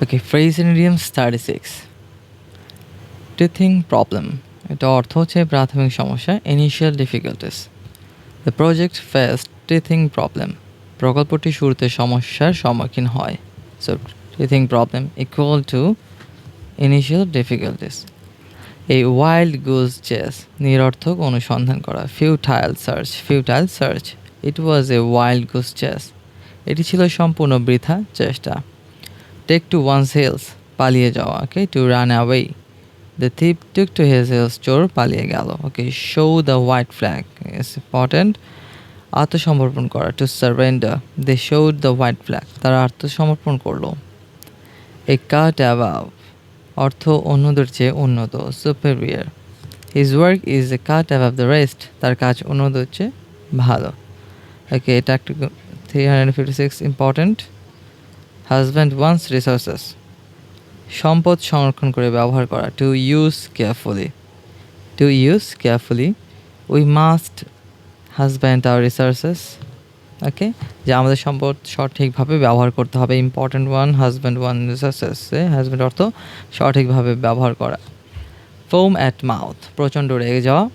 Okay, phrase in idioms 36। Teething problem, এটা অর্থ হচ্ছে প্রাথমিক সমস্যা। Initial difficulties, the project faced teething problem, প্রকল্পটি শুরুতে সমস্যার সম্মুখীন হয়। So teething problem equal to initial difficulties. এই ওয়াইল্ড গুজ চেস, নিরর্থক অনুসন্ধান করা। Futile search, it was a wild goose chase, এটি ছিল সম্পূর্ণ বৃথা চেষ্টা। টেক টু ওয়ানস হিলস, পালিয়ে যাওয়া। Okay, to run away, the thief took to his heels, চোর পালিয়ে গেল। Okay, show the white flag is important, আত্মসমর্পণ করা। To surrender, they showed the white flag, তারা আত্মসমর্পণ করলো। এ কাট অ্যাবাভ, অর্থ অন্যদের চেয়ে উন্নত, superior. His work is a cut above the rest, তার কাজ অন্যদের চেয়ে ভালো। ওকে, এটা একটা 356 ইম্পর্টেন্ট। হাজব্যান্ড ওয়ান্স রিসোর্সেস, সম্পদ সংরক্ষণ করে ব্যবহার করা। To use carefully, we must husband our resources. Okay, যে আমাদের সম্পদ সঠিকভাবে ব্যবহার করতে হবে। Important one, husband one resources, husband অর্থ সঠিকভাবে ব্যবহার করা। ফোম অ্যাট মাউথ, প্রচণ্ড রেগে যাওয়া।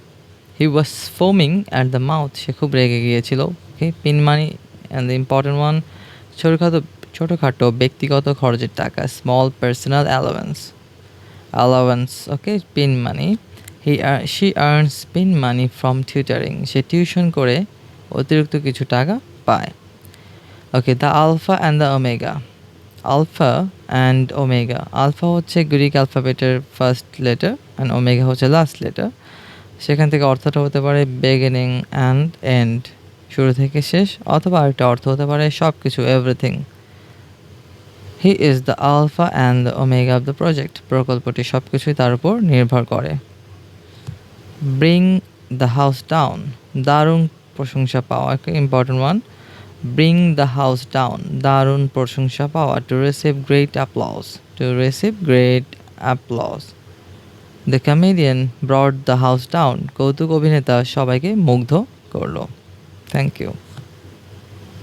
He was foaming at the mouth, সে খুব রেগে গিয়েছিল। Okay, pin money and the important one, ছোটোখাটো ব্যক্তিগত খরচের টাকা। Small personal allowance. Okay, pin money. She earns pin money from tutoring, সে টিউশন করে অতিরিক্ত কিছু টাকা পায়। Okay, the alpha and the omega. Alpha হচ্ছে গ্রিক অ্যালফাবেটের ফার্স্ট লেটার অ্যান্ড ওমেগা হচ্ছে লাস্ট লেটার। সেখান থেকে অর্থটা হতে পারে বিগিনিং অ্যান্ড এন্ড, শুরু থেকে শেষ, অথবা আরেকটা অর্থ হতে পারে সব কিছু, everything. He is the alpha and the omega of the project, প্রকল্পটি সব কিছুই তার উপর নির্ভর করে। ব্রিং দ্য হাউস ডাউন, দারুণ প্রশংসা পাওয়া। Important one, bring the house down, দারুণ প্রশংসা পাওয়া। To receive great applause, the comedian brought the house down, কৌতুক অভিনেতা সবাইকে মুগ্ধ করলো। Thank you.